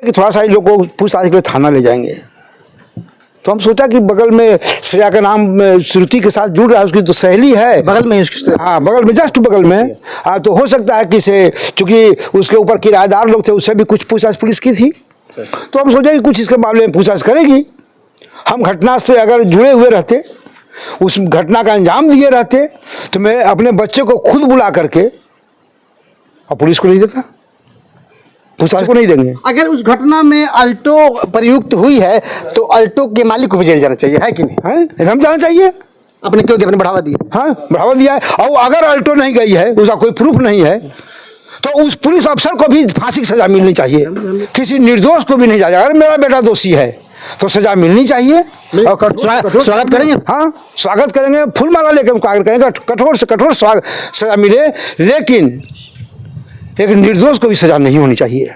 कि थोड़ा सा इन लोगों को पूछताछ के लिए थाना ले जाएंगे। तो हम सोचा कि बगल में श्रेया का नाम श्रुति के साथ जुड़ रहा है, उसकी तो सहेली है बगल में उसके। हाँ बगल में, जस्ट बगल में। हाँ तो हो सकता है कि से चूंकि उसके ऊपर किराएदार लोग थे, उससे भी कुछ पूछताछ पुलिस की थी। तो हम सोचे कि कुछ इसके मामले में पूछताछ करेगी। हम घटना से अगर जुड़े हुए रहते, उस घटना का अंजाम दिए रहते, तो मैं अपने बच्चे को खुद बुला करके और पुलिस को नहीं देता, पूछताछ को नहीं देंगे। अगर उस घटना में अल्टो प्रयुक्त हुई है तो अल्टो के मालिक को भी जेल जाना चाहिए, है कि नहीं? है एकदम जाना चाहिए। आपने क्यों दिया? आपने बढ़ावा दिया। हाँ बढ़ावा दिया है। और अगर अल्टो नहीं गई है, उसका कोई प्रूफ नहीं है, तो उस पुलिस अफसर को भी फांसी की सजा मिलनी चाहिए। किसी निर्दोष को भी नहीं जाएगा। अगर मेरा बेटा दोषी है तो सजा मिलनी चाहिए। और स्वागत करेंगे। हाँ स्वागत करेंगे, फूल माला लेकर उनको आगे करेंगे, कठोर से कठोर सजा मिले, लेकिन एक निर्दोष को भी सजा नहीं होनी चाहिए।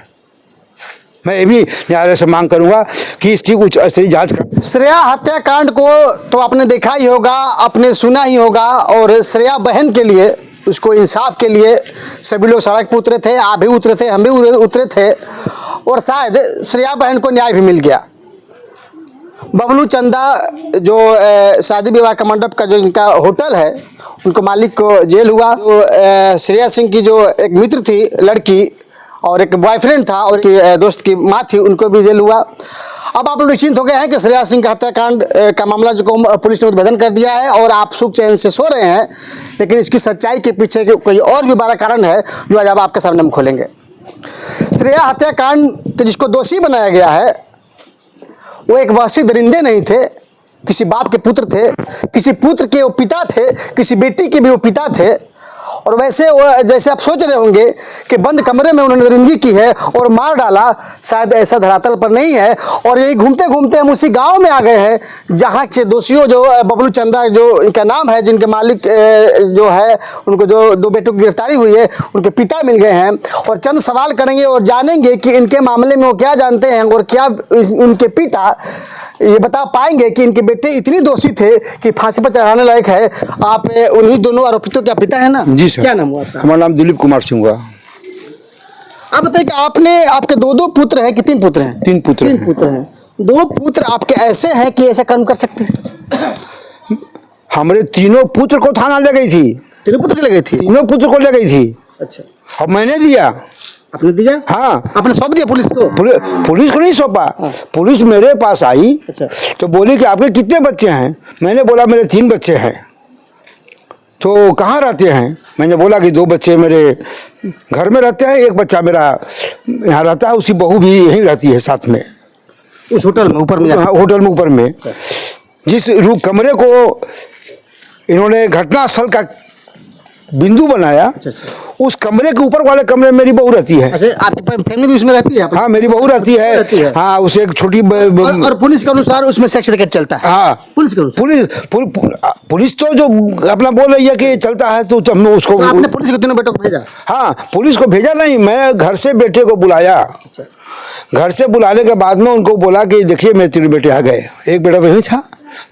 मैं ये भी न्यायालय से मांग करूंगा कि इसकी उच्च स्तरीय जांच कर। श्रेया हत्याकांड को तो आपने देखा ही होगा, आपने सुना ही होगा, और श्रेया बहन के लिए, उसको इंसाफ के लिए सभी लोग सड़क पर उतरे थे, आप भी उतरे थे, हम भी उतरे थे, और शायद श्रेया बहन को न्याय भी मिल गया। बबलू चंदा जो शादी विवाह का मंडप का जो इनका होटल है, उनको मालिक को जेल हुआ। जो श्रेया सिंह की जो एक मित्र थी लड़की और एक बॉयफ्रेंड था और दोस्त की माँ थी, उनको भी जेल हुआ। अब आप लोग निश्चिंत हो गए हैं कि श्रेया सिंह का हत्याकांड का मामला जो पुलिस ने उद्भेदन कर दिया है और आप सुख चैन से सो रहे हैं, लेकिन इसकी सच्चाई के पीछे कोई और भी बड़ा कारण है जो आज अब आपके सामने हम खोलेंगे। श्रेया हत्याकांड के जिसको दोषी बनाया गया है, वो एक वहशी दरिंदे नहीं थे, किसी बाप के पुत्र थे, किसी पुत्र के वो पिता थे, किसी बेटी के भी वो पिता थे। और वैसे वो जैसे आप सोच रहे होंगे कि बंद कमरे में उन्होंने दरिंदगी की है और मार डाला, शायद ऐसा धरातल पर नहीं है। और यही घूमते घूमते हम उसी गांव में आ गए हैं जहां के दोषियों जो बबलू चंदा जो इनका नाम है, जिनके मालिक जो है, उनको जो दो बेटों की गिरफ्तारी हुई है, उनके पिता मिल गए हैं। और चंद सवाल करेंगे और जानेंगे कि इनके मामले में वो क्या जानते हैं और क्या उनके पिता ये बता पाएंगे कि इनके बेटे इतनी दोषी थे कि फांसी पर चढ़ाने लायक है। आप उन्हीं दोनों आरोपितों के पिता है ना? जी सर। क्या नाम हुआ आपका? हमारा नाम दिलीप कुमार सिंह हुआ। आप बताइए कि आपके दो पुत्र हैं कि तीन पुत्र हैं? तीन पुत्र हैं। दो पुत्र आपके ऐसे हैं कि ऐसा काम कर सकते हैं? हमारे तीनों पुत्र को थाना ले गई थी। तीनों पुत्र ले गई थी? तीनों पुत्र को ले गई थी। अच्छा। और मैंने दिया। आपने दिया? हाँ। आपने सौंप दिया पुलिस को? पुलिस को नहीं सौंपा। पुलिस मेरे पास आई। अच्छा। तो बोली कि आपके कितने बच्चे हैं? मैंने बोला मेरे 3 बच्चे हैं। तो कहाँ रहते हैं? मैंने बोला कि 2 बच्चे मेरे घर में रहते हैं, एक बच्चा मेरा यहाँ रहता है, उसकी बहू भी यहीं रहती है साथ में, उस होटल में ऊपर में? होटल में ऊपर में। जिस कमरे को इन्होंने घटनास्थल का बिंदु बनाया, उस कमरे के ऊपर वाले कमरे में मेरी बहू रहती है। अच्छा, आपकी फैमिली भी उसमें रहती है? हाँ मेरी बहू रहती है। हाँ उसे एक छोटी और पुलिस के अनुसार उसमें सेक्स रैकेट चलता है? हाँ पुलिस के अनुसार? पुलिस तो जो अपना बोल रही है कि चलता है, तो हम उसको। तो आपने पुलिस के तीनों बेटों को भेजा? हाँ पुलिस को भेजा नहीं, मैं घर से बेटे को बुलाया। घर से बुलाने के बाद में उनको बोला कि देखिए मेरे 3 बेटे आ गए। एक बेटा वहीं था,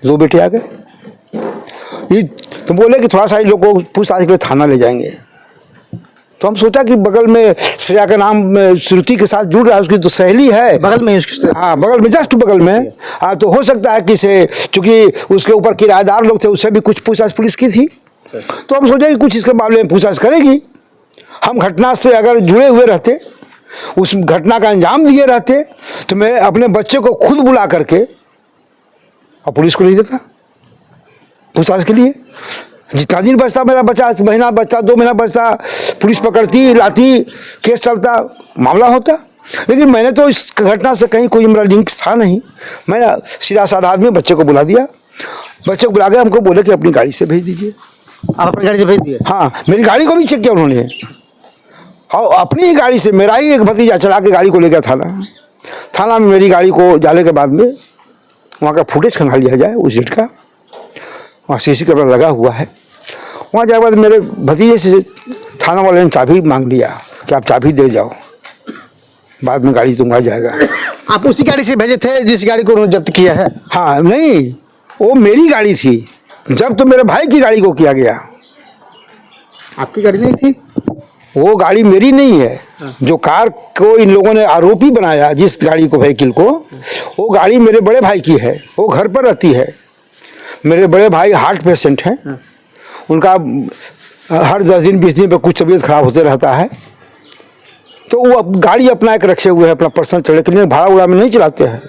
2 बेटे आ गए। तो बोले कि थोड़ा सा इन लोगों को पूछताछ के लिए थाना ले जाएंगे। तो हम सोचा कि बगल में श्रेया का नाम श्रुति के साथ जुड़ रहा है, उसकी तो सहेली है, बगल में उसके। हाँ बगल में, जस्ट बगल में। हाँ तो हो सकता है कि से चूंकि उसके ऊपर किराएदार लोग थे, उससे भी कुछ पूछताछ पुलिस की थी। तो हम सोचे कि कुछ इसके मामले में पूछताछ करेगी। हम घटना से अगर जुड़े हुए रहते, उस घटना का अंजाम दिए रहते, तो मैं अपने बच्चे को खुद बुला करके और पुलिस को नहीं देता पूछताछ के लिए। जितना दिन बचता, मेरा बच्चा महीना बचता, 2 महीना बचता, पुलिस पकड़ती लाती, केस चलता, मामला होता। लेकिन मैंने तो इस घटना से कहीं कोई मेरा लिंक था नहीं। मैंने सीधा साधा आदमी बच्चे को बुला दिया। बच्चे को बुला के हमको बोले कि अपनी गाड़ी से भेज दीजिए। आप अपनी गाड़ी से भेज दिए? हाँ मेरी गाड़ी को भी चेक किया उन्होंने, और अपनी ही गाड़ी से, मेरा ही एक भतीजा चला के गाड़ी को ले गया थाना में। मेरी गाड़ी को जाने के बाद में वहाँ का फुटेज खंगाल लिया जाए उस डेट का, वहाँ CC कैमरा लगा हुआ है। वहाँ जाने के बाद मेरे भतीजे से थाना वाले ने चाबी मांग लिया कि आप चाबी दे जाओ, बाद में गाड़ी तुम आ जाएगा। आप उसी गाड़ी से भेजे थे जिस गाड़ी को उन्होंने जब्त किया है? हाँ नहीं, वो मेरी गाड़ी थी, जब तो मेरे भाई की गाड़ी को किया गया। आपकी गाड़ी नहीं थी? वो गाड़ी मेरी नहीं है। जो कार को इन लोगों ने आरोपी बनाया, जिस गाड़ी को, व्हीकल को, वो गाड़ी मेरे बड़े भाई की है। वो घर पर रहती है। मेरे बड़े भाई हार्ट पेशेंट हैं। उनका हर 10 दिन 20 दिन पर कुछ तबीयत खराब होते रहता है। तो वो गाड़ी अपना एक रखे हुए हैं, अपना पर्सनल चलने के लिए, भाड़ा उड़ा में नहीं चलाते हैं।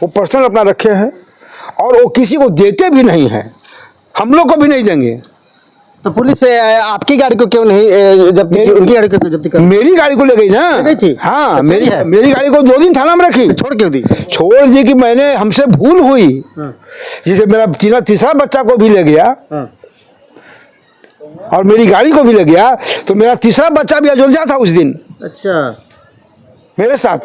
वो पर्सनल अपना रखे हैं और वो किसी को देते भी नहीं हैं। हम लोग को भी नहीं देंगे। तो पुलिस आपकी गाड़ी को क्यों नहीं जब्ती की, उनकी गाड़ी को क्यों जब्ती कर? मेरी गाड़ी को ले गई ना। ले गई थी? हाँ, अच्छा, मेरी है। मेरी गाड़ी को 2 दिन थाना में रखी। छोड़ क्यों दी? छोड़ दी कि मैंने, हमसे भूल हुई। जैसे मेरा तीसरा बच्चा को भी ले गया और मेरी गाड़ी को भी ले गया, तो मेरा तीसरा बच्चा भी अयोध्या था उस दिन। अच्छा, मेरे साथ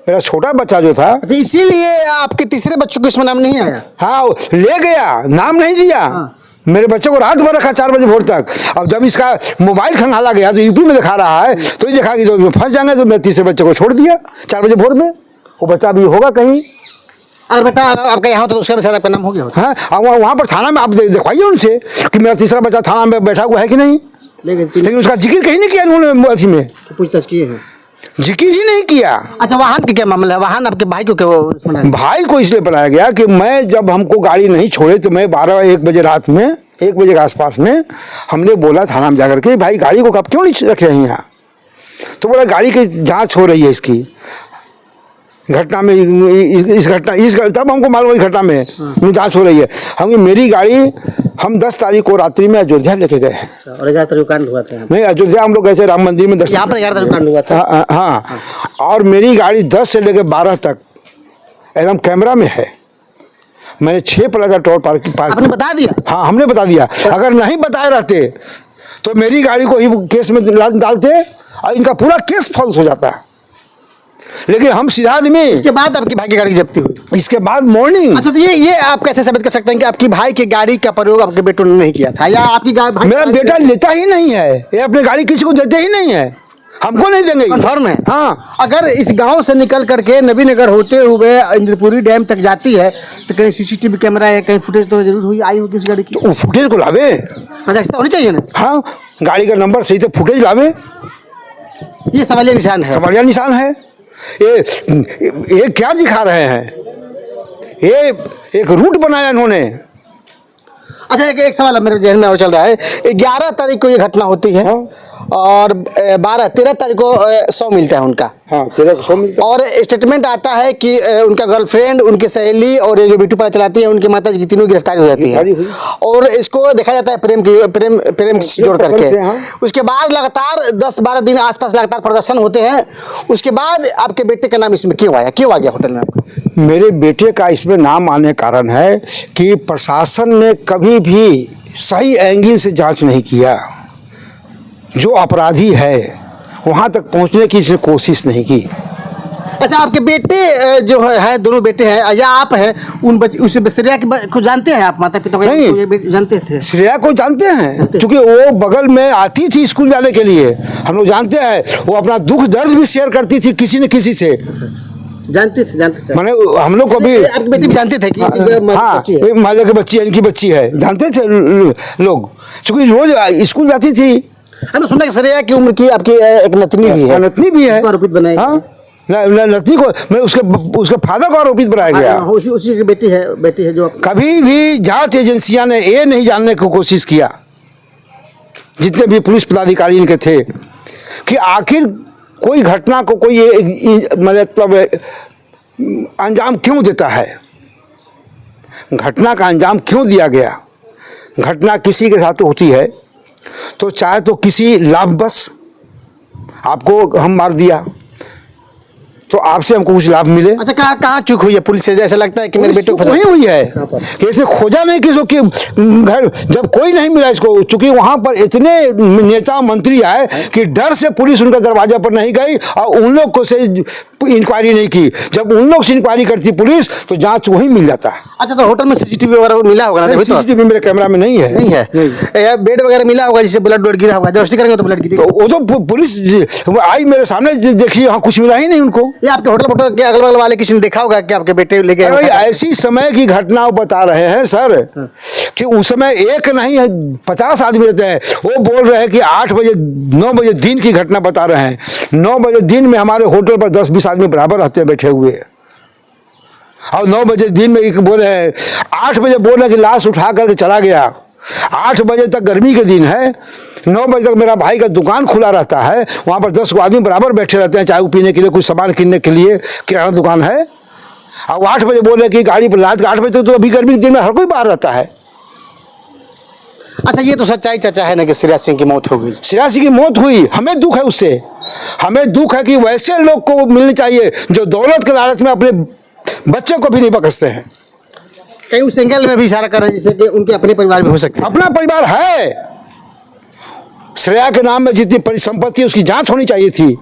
मेरा छोटा बच्चा जो था। तो इसीलिए आपके तीसरे बच्चों को इसमें नाम नहीं आया? हाँ, वो ले गया, नाम नहीं दिया। मेरे बच्चे को रात भर रखा 4 बजे भोर तक। अब जब इसका मोबाइल खंगाला गया तो यूपी में दिखा रहा है, तो ये देखा कि तो फंस जाएंगे, तो मेरे तीसरे बच्चे को छोड़ दिया 4 बजे भोर में। वो बच्चा भी होगा कहीं। और बेटा आपका यहाँ तो उसका भी शायद आपका नाम हो गया होता। हाँ, अब वहाँ पर थाना में आप दिखवाइए उनसे कि मेरा तीसरा बच्चा थाना में बैठा हुआ है कि नहीं। लेकिन उसका जिक्र कहीं नहीं किया उन्होंने। अथी में पूछताछ किए हैं, जिक्र ही नहीं किया। अच्छा, वाहन का क्या मामला है? वाहन आपके भाई को क्यों? भाई को इसलिए बनाया गया कि मैं, जब हमको गाड़ी नहीं छोड़े तो मैं 12-1 बजे रात में, 1 बजे के आसपास में हमने बोला थाना में जाकर के, भाई गाड़ी को आप क्यों नहीं रखे हैं यहाँ? तो बोला गाड़ी की जांच हो रही है इसकी घटना में, इस तब हमको मालूम इस घटना में जांच हो रही है। हम मेरी गाड़ी हम 10 तारीख को रात्रि में अयोध्या लेके गए हैं। और 11 तारीख को कांड हुआ था? नहीं, अयोध्या हम लोग ऐसे राम मंदिर में दर्शन। यहाँ पर 11 तारीख को कांड हुआ था? हाँ। और मेरी गाड़ी 10 से लेकर 12 तक एकदम कैमरा में है। मैंने 6 प्लाजा टोल पार्क आपने बता दिया? हाँ, हमने बता दिया। अगर नहीं बताए रहते तो मेरी गाड़ी को ही केस में डालते और इनका पूरा केस फॉल्स हो जाता। लेकिन हम सीधा आदमी। इसके बाद आपकी भाई की गाड़ी की जब्ती हुई? इसके बाद मॉर्निंग। अच्छा, तो ये आप कैसे साबित कर सकते हैं कि आपकी भाई की गाड़ी का प्रयोग आपके बेटों ने नहीं किया था, या आपकी भाई? मेरा बेटा लेता ही नहीं है, ये अपनी गाड़ी किसी को देते ही नहीं है। हमको नहीं देंगे। कन्फर्म है? हाँ। अगर इस गांव से निकल करके नबीनगर होते हुए इंद्रपुरी डैम तक जाती है तो कहीं सीसीटीवी कैमरा या कहीं फुटेज तो जरूर हुई आई होगी इस गाड़ी की। तो फुटेज को लावे। ऐसा होनी चाहिए ना? हाँ, गाड़ी का नंबर सही, तो फुटेज लावे। ये सवालिया निशान है। सवालिया निशान है। ये क्या दिखा रहे हैं? ये एक रूट बनाया इन्होंने। अच्छा, एक सवाल मेरे जहन में और चल रहा है। 11 तारीख को ये घटना होती है। हाँ। और 13 तारीख को 100 मिलता है उनका। हाँ, 13 को 100 मिलता है। और स्टेटमेंट आता है कि उनका गर्लफ्रेंड, उनकी सहेली और ये जो ब्यूटी पार्लर चलाती है उनकी माता जी की तीनों गिरफ्तारी हो जाती है। और इसको देखा जाता है प्रेम जोड़ करके। हाँ। उसके बाद लगातार 10-12 दिन आसपास लगातार प्रदर्शन होते हैं। उसके बाद आपके बेटे का नाम इसमें क्यों आया, क्यों आ गया होटल में आपका? मेरे बेटे का इसमें नाम आने का कारण है कि प्रशासन ने कभी भी सही एंगल से जांच नहीं किया। जो अपराधी है वहां तक पहुंचने की इसने कोशिश नहीं की। अच्छा, आपके बेटे जो है, दोनों बेटे हैं या आप हैं, उस श्रेया को जानते हैं आप? माता पिता को जानते थे? श्रेया को जानते हैं, क्योंकि वो बगल में आती थी स्कूल जाने के लिए। हम लोग जानते हैं। वो अपना दुख दर्द भी शेयर करती थी किसी न किसी से। जानते थे। माने हम लोग को भी। आपके बेटे भी जानते थे कि हाँ, माले की बच्ची है, इनकी बच्ची है, जानते थे लोग, क्योंकि रोज स्कूल जाती थी। हमने सुना कि श्रेया की उम्र की आपकी एक नतनी भी है। नतनी भी है। आरोपित बनाया। हाँ, नतनी को मैं उसके फादर को आरोपित बनाया गया। उसी की बेटी है जो कभी भी जांच एजेंसियां ने ये नहीं जानने की कोशिश किया, जितने भी पुलिस पदाधिकारी इनके थे, कि आखिर कोई घटना को कोई मतलब अंजाम क्यों देता है, घटना का अंजाम क्यों दिया गया। घटना किसी के साथ होती है तो चाहे तो किसी लाभवश आपको हम मार दिया तो आपसे हमको कुछ लाभ मिले। अच्छा, कहाँ चूक हुई है पुलिस से? ऐसा लगता है कि मेरे बेटे को वही हुई है कि इसने खोजा नहीं किसी कि घर, जब कोई नहीं मिला इसको, चूंकि वहां पर इतने नेता मंत्री आए कि डर से पुलिस उनका दरवाजा पर नहीं गई और उन लोग को से इंक्वायरी नहीं की। जब उन लोग से इंक्वायरी करती पुलिस तो जांच वही मिल जाता है। अच्छा, तो होटल में सीसीटीवी वगैरह मिला होगा ना? सीसीटीवी मेरे कैमरा में नहीं है। नहीं है? बेड वगैरह मिला होगा जिससे ब्लड गिरा होगा? जब करेंगे तो ब्लड गिरेगा। तो वो तो पुलिस आई मेरे सामने, देखिए यहाँ कुछ मिला ही नहीं उनको। ये आपके होटल के अगल बगल वाले किसी ने देखा होगा कि आपके बेटे ले गए? ऐसी समय की घटना बता रहे हैं सर कि उस समय एक नहीं 50 आदमी रहते हैं। वो बोल रहे हैं कि 8 बजे 9 बजे दिन की घटना बता रहे हैं। 9 बजे दिन में हमारे होटल पर 10-20 आदमी बराबर रहते हैं बैठे हुए, और 9 बजे दिन में एक बोल रहे हैं, 8 बजे बोल रहे हैं कि लाश उठा करके चला गया। 8 बजे तक गर्मी के दिन है, 9 बजे तक मेरा भाई का दुकान खुला रहता है, वहाँ पर 10 आदमी बराबर बैठे रहते हैं चाय पीने के लिए, कुछ सामान किनने के लिए, किराना दुकान है। और 8 बजे बोल रहे हैं कि गाड़ी पर रात के 8 बजे तक, तो अभी गर्मी के दिन में हर कोई बाहर रहता है। अच्छा, ये तो सच्चाई चर्चा है ना कि श्रेया सिंह की मौत हो गई। श्रेया सिंह की मौत हुई, हमें दुख है उससे। हमें दुख है कि वैसे लोग को मिलनी चाहिए जो दौलत के लालच में अपने बच्चे को भी नहीं बख्शते हैं। कहीं उस एंगल में भी इशारा कर रहे हैं जैसे कि उनके अपने परिवार में हो सकते हैं। अपना परिवार है, श्रेया के नाम में जितनी परिसंपत्ति उसकी जांच होनी चाहिए थी।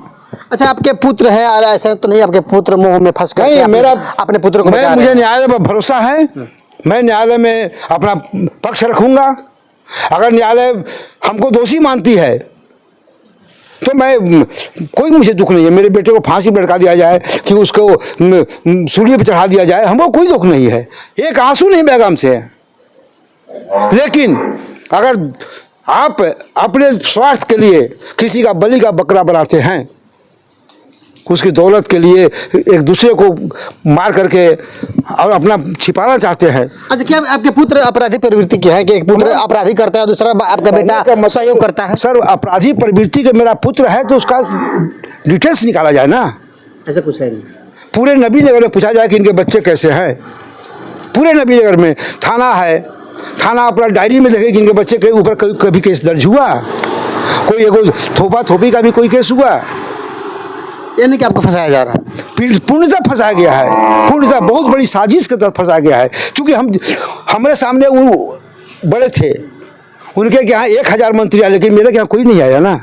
अच्छा, आपके पुत्र हैं और ऐसा तो नहीं आपके पुत्र मोह में फंस कर नहीं, मेरा अपने पुत्र को बचा रहे हैं? मुझे न्यायालय पर भरोसा है, मैं न्यायालय में अपना पक्ष रखूंगा। अगर न्यायालय हमको दोषी मानती है तो मैं, कोई मुझे दुख नहीं है। मेरे बेटे को फांसी पर लटका दिया जाए कि उसको सूली पर चढ़ा दिया जाए, हमको कोई दुख नहीं है, एक आंसू नहीं बहेगा हमसे। लेकिन अगर आप अपने स्वार्थ के लिए किसी का बलि का बकरा बनाते हैं, उसकी दौलत के लिए एक दूसरे को मार करके और अपना छिपाना चाहते हैं। अच्छा, क्या आपके पुत्र अपराधी प्रवृत्ति के हैं कि एक पुत्र अपराधी करता है, दूसरा आपका बेटा सहयोग करता है? सर, अपराधी प्रवृत्ति के मेरा पुत्र है तो उसका डिटेल्स निकाला जाए ना। ऐसा कुछ है नहीं। पूरे नबीनगर में पूछा जाए कि इनके बच्चे कैसे हैं। पूरे नबीनगर में थाना है, थाना अपना डायरी में देखे कि इनके बच्चे के ऊपर कभी केस दर्ज हुआ, कोई एगो थोपा थोपी का भी कोई केस हुआ। यानी कि आपको फंसाया जा रहा है। पूर्णतः फंसाया गया है, पूर्णतः बहुत बड़ी साजिश के तहत फंसाया गया है। क्योंकि हमारे सामने वो बड़े थे, उनके यहाँ 1000 मंत्री आए, लेकिन मेरे यहाँ कोई नहीं आया ना,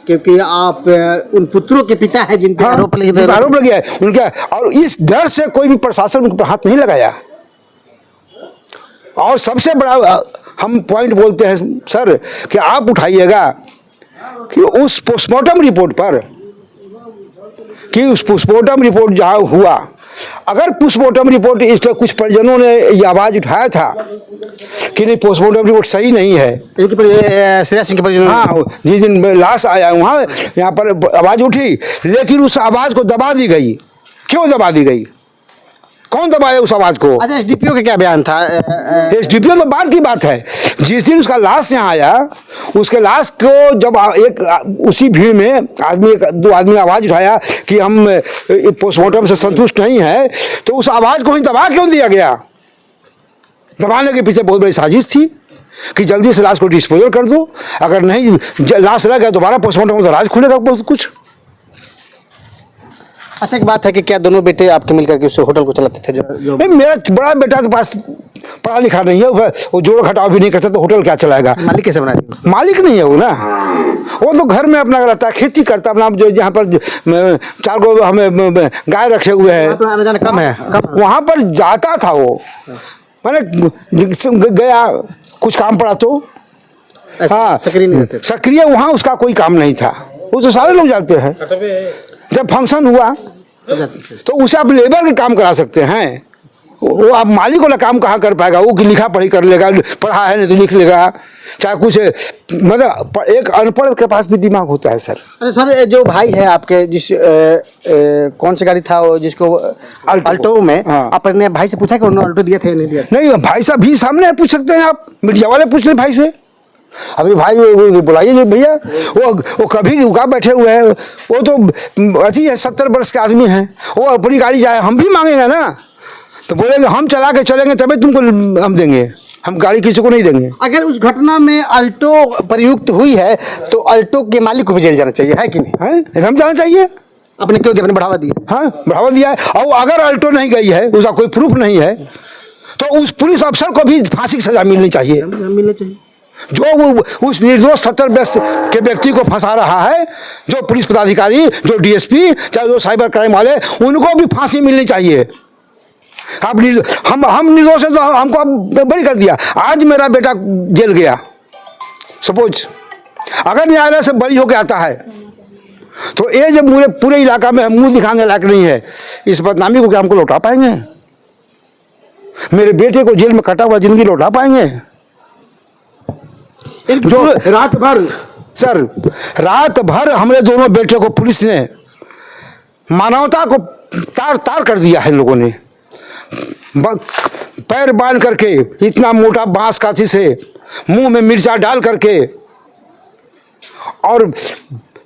क्योंकि आप उन पुत्रों के पिता हैं जिन पर आरोप लगे है उनके, और इस डर से कोई भी प्रशासन उन पर हाथ नहीं लगाया। और सबसे बड़ा हम पॉइंट बोलते हैं सर कि आप उठाइएगा कि उस पोस्टमार्टम रिपोर्ट पर, कि उस पोस्टमार्टम रिपोर्ट जहाँ हुआ, अगर पोस्टमार्टम रिपोर्ट इसलिए कुछ परिजनों ने ये आवाज़ उठाया था कि नहीं पोस्टमार्टम रिपोर्ट सही नहीं है, श्रेया सिंह के परिजनों, हाँ, जिस दिन लाश आया वहाँ यहाँ पर आवाज़ उठी, लेकिन उस आवाज़ को दबा दी गई। क्यों दबा दी गई? कौन दबाया उस आवाज़ को? अच्छा, एसडीपीओ का क्या बयान था? एसडीपीओ तो बाद की बात है। जिस दिन उसका लाश यहाँ आया, उसके लाश को जब एक उसी भीड़ में दो आदमी ने आवाज़ उठाया कि हम पोस्टमार्टम से संतुष्ट नहीं है, तो उस आवाज़ को ही दबा क्यों दिया गया? दबाने के पीछे बहुत बड़ी साजिश थी कि जल्दी से लाश को डिस्पोजल कर दो, अगर नहीं लाश रह गया दोबारा पोस्टमार्टम तो राज खुलेगा बहुत कुछ। अच्छा, एक बात है कि क्या दोनों बेटे आपके मिलकर के उस होटल को चलाते थे? जो नहीं, मेरा बड़ा बेटा के पास पढ़ा लिखा नहीं है, वो जोड़ घटाव भी नहीं कर सकता, तो होटल क्या चलाएगा? मालिक कैसे बना दिया? मालिक नहीं है वो ना, वो तो घर में अपना रहता है, खेती करता अपना, जो जहाँ पर 4 गो हमें गाय रखे हुए हैं, आना जाना कम है, वहाँ पर जाता था वो, मैंने गया कुछ काम पड़ा तो, हाँ, सक्रिय वहाँ उसका कोई काम नहीं था। वो तो सारे लोग जाते हैं, जब फंक्शन हुआ तो उसे आप लेबर के काम करा सकते हैं, वो आप मालिक वाला काम कहाँ कर पाएगा? वो लिखा पढ़ी कर लेगा, पढ़ा है नहीं तो लिख लेगा, चाहे कुछ, मतलब एक अनपढ़ के पास भी दिमाग होता है सर। अच्छा सर, जो भाई है आपके, जिस कौन सी गाड़ी था वो जिसको अल्टो में, हाँ। आपने भाई से पूछा कि उन्होंने अल्टो दिया था या नहीं दिया? नहीं, भाई साहब भी सामने पूछ सकते हैं, आप मीडिया वाले पूछ लें भाई से। अभी भाई बुलाइए भैया, वो कभी रुका बैठे हुए हैं, वो तो अति है, 70 वर्ष के आदमी हैं, वो अपनी गाड़ी जाए, हम भी मांगेंगे ना, तो बोलेंगे हम चला के चलेंगे तभी तुमको हम देंगे, हम गाड़ी किसी को नहीं देंगे। अगर उस घटना में अल्टो प्रयुक्त हुई है तो अल्टो के मालिक को भी जेल जाना चाहिए, है कि नहीं? है, एकदम जाना चाहिए। आपने क्यों दिया? आपने बढ़ावा दिया? हाँ, बढ़ावा दिया है। और अगर अल्टो नहीं गई है, उसका कोई प्रूफ नहीं है, तो उस पुलिस अफसर को भी फांसी की सजा मिलनी चाहिए, मिलना चाहिए, जो वो उस निर्दोष 70 वर्ष के व्यक्ति को फंसा रहा है, जो पुलिस पदाधिकारी, जो डीएसपी, चाहे जो साइबर क्राइम वाले, उनको भी फांसी मिलनी चाहिए। आप हम निर्दोष है तो हमको बरी कर दिया, आज मेरा बेटा जेल गया, सपोज अगर न्यायालय से बरी होकर आता है तो ये जब पूरे इलाका में मुंह दिखाने लायक नहीं है, इस बदनामी को क्या हमको लौटा पाएंगे? मेरे बेटे को जेल में कटा हुआ जिंदगी लौटा पाएंगे? जो रात भर सर, रात भर हमारे दोनों बेटे को पुलिस ने मानवता को तार तार कर दिया है। लोगों ने पैर बांध करके, इतना मोटा बांस काठी से मुंह में मिर्चा डाल करके और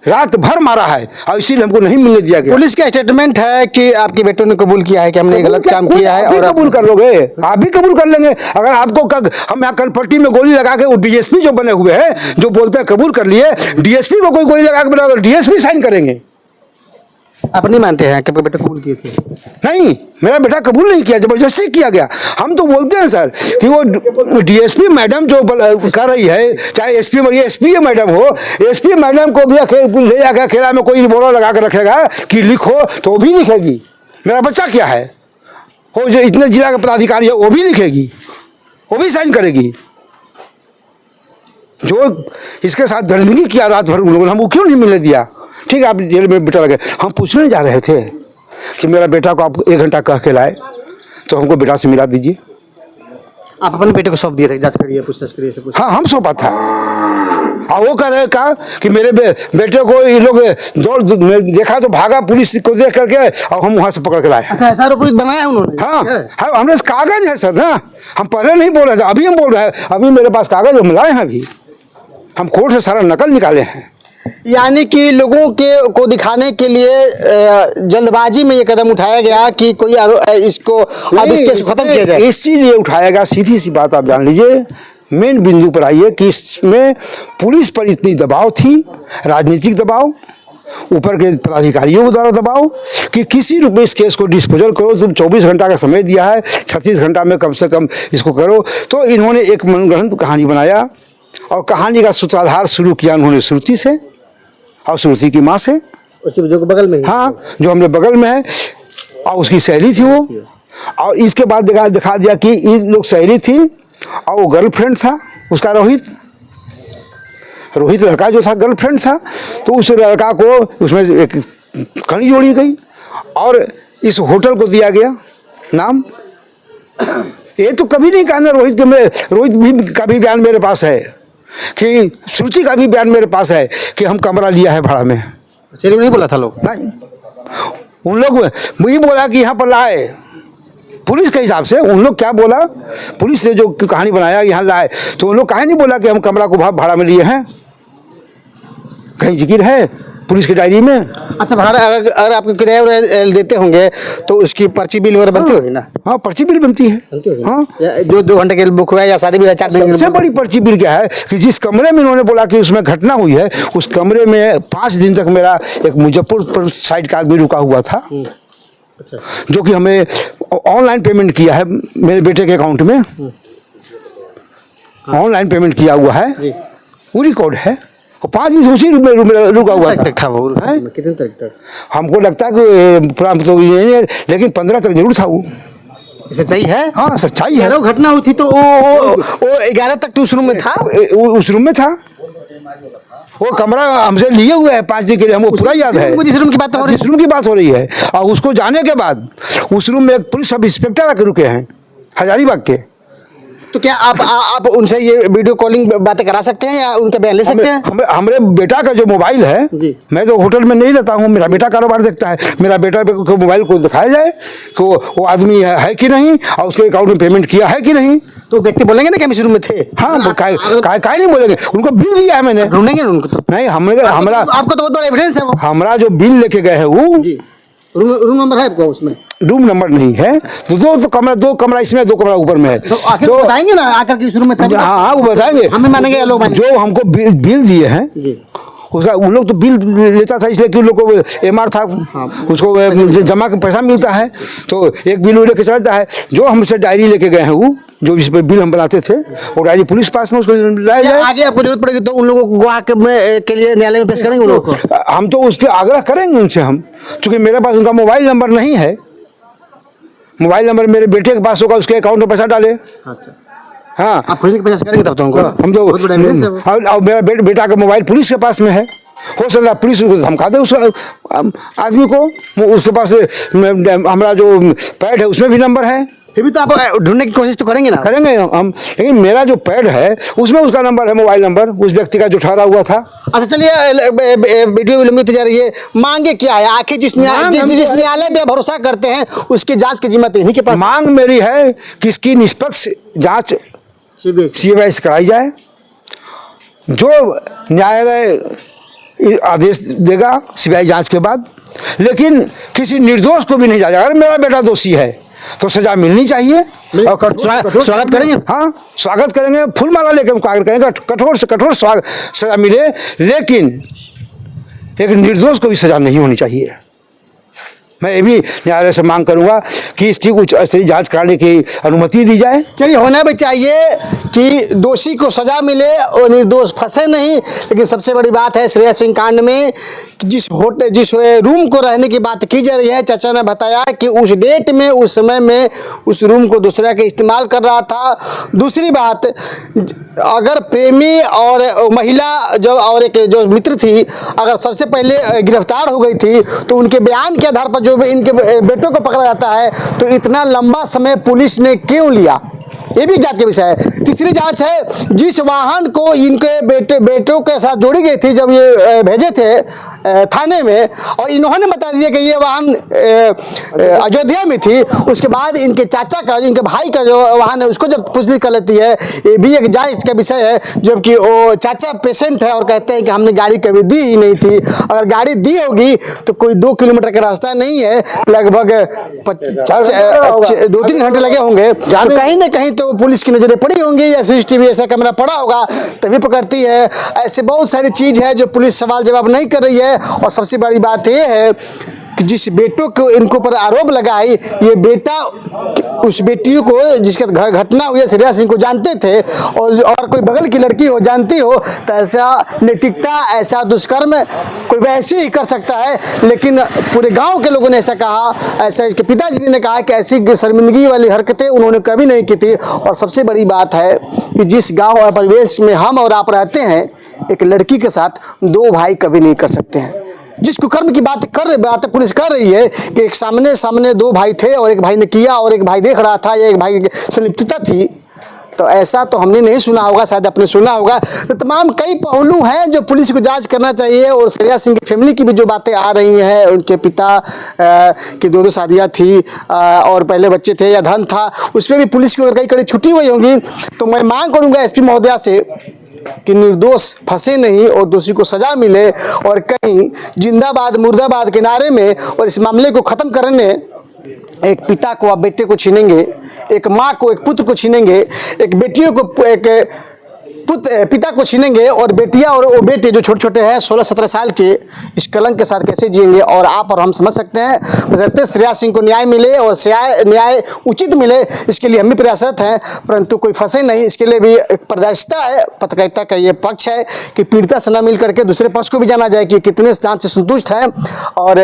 रात भर मारा है, और इसीलिए हमको नहीं मिलने दिया गया। पुलिस का स्टेटमेंट है कि आपके बेटों ने कबूल किया है कि हमने गलत काम किया है। और कबूल कर लोगे? आप भी कबूल कर लेंगे अगर आपको हम यहाँ कनपट्टी में गोली लगा के, वो डीएसपी जो बने हुए हैं जो बोलते हैं कबूल कर लिए, डीएसपी को कोई गोली लगा के बना तो डीएसपी साइन करेंगे। आप नहीं मानते हैं कि आपके बेटे कबूल किए थे? नहीं, मेरा बेटा कबूल नहीं किया, जबरदस्ती किया गया। हम तो बोलते हैं सर कि वो डीएसपी मैडम जो कर रही है, चाहे एसपी मैडम हो, एसपी मैडम को भी ले जाकर अकेला में कोई बोरा लगा कर रखेगा कि लिखो, तो वो भी लिखेगी। मेरा बच्चा क्या है, वो जो इतने जिला का पदाधिकारी है वो भी लिखेगी, वो भी साइन करेगी। जो इसके साथ दरमिंगी किया रात भर उन लोगों ने, हमको क्यों नहीं मिलने दिया? ठीक है, आप जेल में बेटा लगे, हम पूछने जा रहे थे कि मेरा बेटा को आप 1 घंटा कह के लाए, तो हमको बेटा से मिला दीजिए। आप अपने बेटे को सौंप दिए थे, जांच करिए, पूछताछ करिए, सब कुछ? हाँ, हम सौंपा था। और वो कह रहे कहा कि मेरे बेटे को ये लोग देखा तो भागा पुलिस को देख करके, और हम वहाँ से पकड़ के लाए। अच्छा, ऐसा पुलिस बनाया उन्होंने? हाँ, हमारे कागज है सर ना, हम पहले नहीं बोल रहे थे, अभी हम बोल रहे हैं। अभी मेरे पास कागज हम लाए हैं, अभी हम कोर्ट से सारा नकल निकाले हैं। यानी कि लोगों को दिखाने के लिए जल्दबाजी में ये कदम उठाया गया कि कोई इसको अब इस केस को खत्म किया जाए। इसीलिए उठाया गया। सीधी सी बात आप जान लीजिए, मेन बिंदु पर आइए कि इसमें पुलिस पर इतनी दबाव थी, राजनीतिक दबाव, ऊपर के पदाधिकारियों के द्वारा दबाव कि किसी रूप में इस केस को डिस्पोजल करो। तुम 24 घंटा का समय दिया है, 36 घंटा में कम से कम इसको करो। तो इन्होंने एक मनगढ़ंत कहानी बनाया और कहानी का सूत्राधार शुरू किया उन्होंने श्रुति से और श्रुति की माँ से, उसी जो बगल में ही। हाँ, जो हमने बगल में है, और उसकी सहेली थी वो। और इसके बाद दिखा दिया कि ये लोग सहेली थी और वो गर्लफ्रेंड था उसका, रोहित लड़का जो था गर्लफ्रेंड था। तो उस लड़का को उसमें एक कड़ी जोड़ी गई और इस होटल को दिया गया नाम। ये तो कभी नहीं कहा ना रोहित भी का भी बयान मेरे पास है, कि श्रुति का भी बयान मेरे पास है कि हम कमरा लिया है भाड़ा में। चलिए, नहीं बोला था लोग? नहीं, उन लोग वही बोला कि यहाँ पर लाए पुलिस के हिसाब से। उन लोग क्या बोला, पुलिस ने जो कहानी बनाया यहाँ लाए, तो उन लोग काहे नहीं बोला कि हम कमरा को भाड़ा में लिए हैं? कहीं जिक्र है पुलिस की डायरी में? अच्छा, भाड़ा अगर आपको किराया देते होंगे तो उसकी पर्ची बिल वगैरह बनती होगी ना? हाँ, पर्ची बिल बनती है। हाँ, जो 2 घंटे के लिए बुक हुआ या शादी भी 4 दिन के लिए। सबसे बड़ी पर्ची बिल क्या है कि जिस कमरे में इन्होंने बोला कि उसमें घटना हुई है, उस कमरे में 5 दिन तक मेरा एक मुजफ्फरपुर साइड का आदमी रुका हुआ था। अच्छा, जो कि हमें ऑनलाइन पेमेंट किया है मेरे बेटे के अकाउंट में, ऑनलाइन पेमेंट किया हुआ है, वो रिकॉर्ड है। और 5 दिन से उसी रूम में रुका हुआ था वो। कितने तारीख तक? हमको लगता है कि पूरा तो नहीं, लेकिन 15 तक जरूर था वो। सच्चाई है? हाँ, सच्चाई है। घटना हुई थी तो वो 11 तक उस रूम में था? उस रूम में था। वो कमरा हमसे लिए हुए है 5 दिन के लिए, हमको पूरा याद है। जिस रूम की बात हो रही है, जिस रूम की बात हो रही है, और उसको जाने के बाद उस रूम में एक पुलिस सब इंस्पेक्टर आके रुके हैं हजारीबाग के। तो क्या आप उनसे ये वीडियो कॉलिंग बातें करा सकते हैं या उनका बयान ले सकते हैं? हमारे बेटा का जो मोबाइल है, मैं तो होटल में नहीं रहता हूँ, मेरा बेटा कारोबार देखता है। मेरा बेटा को मोबाइल को दिखाया जाए कि वो आदमी है कि नहीं, और उसके अकाउंट में पेमेंट किया है कि नहीं। तो व्यक्ति बोलेंगे ना कि हम इस रूम में थे? हाँ, काय नहीं बोलेंगे, उनको बिल दिया है मैंने। ढूंढेंगे उनको तो नहीं, हमारा आपको तो बहुत बड़ा एविडेंस है वो। हमारा जो बिल लेके गए हैं वो रूम नंबर है आपको उसमें? रूम नंबर नहीं है, तो दो कमरा इसमें, 2 कमरा ऊपर में है। तो आखिर बताएंगे ना आकर के इस रूम में था? हाँ, वो बताएंगे, हमें मानेंगे लोग। जो हमको बिल दिए हैं उसका, उन लोग तो बिल लेता था इसलिए कि उन लोग को एमआर था। हाँ। उसको जमा का पैसा मिलता है, तो एक बिल लेके चलता है। जो हमसे डायरी लेके गए हैं वो, जो इस पर बिल हम बनाते थे, वो डायरी पुलिस पास में उसको लाया जाए। आगे आपको जरूरत पड़ेगी तो उन लोगों को गवाह के लिए न्यायालय में पेश करेंगे उन लोगों को? हम तो उसके आग्रह करेंगे उनसे, हम चूँकि मेरे पास उनका मोबाइल नंबर नहीं है। मोबाइल नंबर मेरे बेटे के पास होगा, उसके अकाउंट में पैसा डाले। हाँ, आप खोजने की प्रयास करेंगे तब तो उनको? हम तो और मेरा बेटा का मोबाइल पुलिस के पास में है। हो सकता है पुलिस उसको धमका दे उस आदमी को। उसके पास हमारा जो पैड है उसमें भी नंबर है, फिर भी तो आप ढूंढने की कोशिश तो करेंगे ना? करेंगे हम, लेकिन मेरा जो पैड है उसमें उसका नंबर है, मोबाइल नंबर उस व्यक्ति का जो ठहरा हुआ था। अच्छा चलिए, वीडियो लंबी होती जा रही है, मांगे क्या है आखिर? जिस न्यायालय पे भरोसा करते हैं उसकी जांच की जिम्मेदारी इन्हीं के पास। मांग मेरी है कि इसकी निष्पक्ष जांच सीबीआई से कराई जाए, जो न्यायालय आदेश देगा सीबीआई जांच के बाद, लेकिन किसी निर्दोष को भी नहीं जाएगा। अगर मेरा बेटा दोषी है तो सजा मिलनी चाहिए और स्वागत करेंगे। हाँ, स्वागत करेंगे, फूल माला लेकर कार्य करेंगे, कठोर से कठोर सजा मिले, लेकिन एक निर्दोष को भी सजा नहीं होनी चाहिए। मैं ये भी न्यायालय से मांग करूंगा कि इसकी उच्च स्तरीय जांच कराने की अनुमति दी जाए। चलिए, होना भी चाहिए कि दोषी को सजा मिले और निर्दोष फंसे नहीं। लेकिन सबसे बड़ी बात है श्रेया सिंह कांड में जिस रूम को रहने की बात की जा रही है, चाचा ने बताया कि उस डेट में, उस समय में उस रूम को दूसरा के इस्तेमाल कर रहा था। दूसरी बात, अगर प्रेमी और महिला और एक जो मित्र थी, अगर सबसे पहले गिरफ्तार हो गई थी तो उनके बयान के आधार पर जो इनके बेटों को पकड़ा जाता है, तो इतना लंबा समय पुलिस ने क्यों लिया, ये भी जांच का विषय है। तीसरी जांच है, जिस वाहन को इनके बेटों के साथ जोड़ी गई थी जब ये भेजे थे थाने में, और इन्होंने बता दिया कि ये वाहन अयोध्या में थी, उसके बाद इनके चाचा का, इनके भाई का जो वाहन है उसको जब पुछताछ कर लेती है, ये भी एक जांच का विषय है। जबकि वो चाचा पेशेंट है और कहते हैं कि हमने गाड़ी कभी दी ही नहीं थी। अगर गाड़ी दी होगी तो कोई 2 किलोमीटर का रास्ता नहीं है, लगभग 2-3 घंटे लगे होंगे, तो कहीं ना कहीं तो पुलिस की नजरें पड़ी होंगी या सीसीटीवी ऐसा कैमरा पड़ा होगा तभी पकड़ती है। ऐसे बहुत सारी चीज है जो पुलिस सवाल जवाब नहीं कर रही है। और सबसे बड़ी बात यह है कि जिस बेटों को इनको पर आरोप लगाई, ये बेटा उस बेटियों को जिसका घटना हुई श्रेया सिंह को जानते थे, और कोई बगल की लड़की हो जानती हो, तो ऐसा नैतिकता, ऐसा दुष्कर्म कोई वैसे ही कर सकता है। लेकिन पूरे गांव के लोगों ने ऐसा कहा, ऐसा इसके पिताजी ने कहा कि ऐसी शर्मिंदगी वाली हरकतें उन्होंने कभी नहीं की थी। और सबसे बड़ी बात है कि जिस गाँव और परिवेश में हम और आप रहते हैं, एक लड़की के साथ 2 भाई कभी नहीं कर सकते हैं। जिस कुकर्म की बात पुलिस कर रही है कि एक सामने 2 भाई थे और एक भाई ने किया और एक भाई देख रहा था या एक भाई की संलिप्तता थी, तो ऐसा तो हमने नहीं सुना होगा, शायद आपने सुना होगा। तो तमाम कई पहलू हैं जो पुलिस को जांच करना चाहिए। और श्रेया सिंह की फैमिली की भी जो बातें आ रही हैं, उनके पिता की 2 शादियाँ थी और पहले बच्चे थे या धन था, उसमें भी पुलिस की कई कड़ी छुट्टी हुई होंगी। तो मैं मांग करूँगा एसपी महोदया से कि निर्दोष फंसे नहीं और दोषी को सजा मिले, और कहीं जिंदाबाद मुर्दाबाद के नारे में और इस मामले को ख़त्म करने एक पिता को आप बेटे को छीनेंगे, एक माँ को एक पुत्र को छीनेंगे, एक बेटियों को एक पिता को छीनेंगे, और बेटियां और वो बेटे जो छोटे छोटे हैं 16-17 साल के, इस कलंक के साथ कैसे जिएंगे। और आप और हम समझ सकते हैं, बशर्ते श्रेया सिंह को न्याय मिले और न्याय उचित मिले, इसके लिए हम भी प्रयासरत हैं, परंतु कोई फंसे नहीं, इसके लिए भी एक पारदर्शिता है। पत्रकारिता का ये पक्ष है कि पीड़िता से न मिल करके दूसरे पक्ष को भी जाना जाए कि कितने जांच से संतुष्ट हैं। और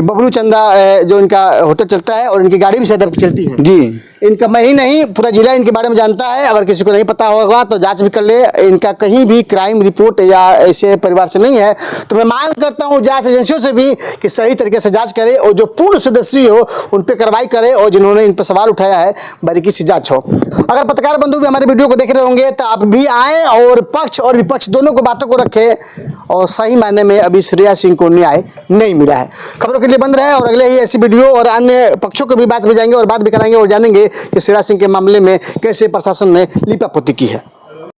बबलू चंदा जो इनका होटल चलता है और इनकी गाड़ी भी शायद चलती है जी, इनका मैं ही नहीं पूरा जिला इनके बारे में जानता है। अगर किसी को नहीं पता होगा तो जांच भी कर ले, इनका कहीं भी क्राइम रिपोर्ट या ऐसे परिवार से नहीं है। तो मैं मांग करता हूँ जांच एजेंसियों से भी कि सही तरीके से जांच करे और जो पूर्ण सदस्य हो उन पर कार्रवाई करे, और जिन्होंने इन पर सवाल उठाया है बारीकी से जांच हो। अगर पत्रकार बंधु भी हमारे वीडियो को देख रहे होंगे तो आप भी आए और पक्ष और विपक्ष दोनों को बातों को रखें। और सही मायने में अभी श्रेया सिंह को न्याय नहीं मिला है। खबरों के लिए बंद रहे और अगले ही ऐसी वीडियो और अन्य पक्षों को भी बात भेजाएंगे और बात भी कराएंगे और जानेंगे कि श्रेया सिंह के मामले में कैसे प्रशासन ने लीपापोती की है।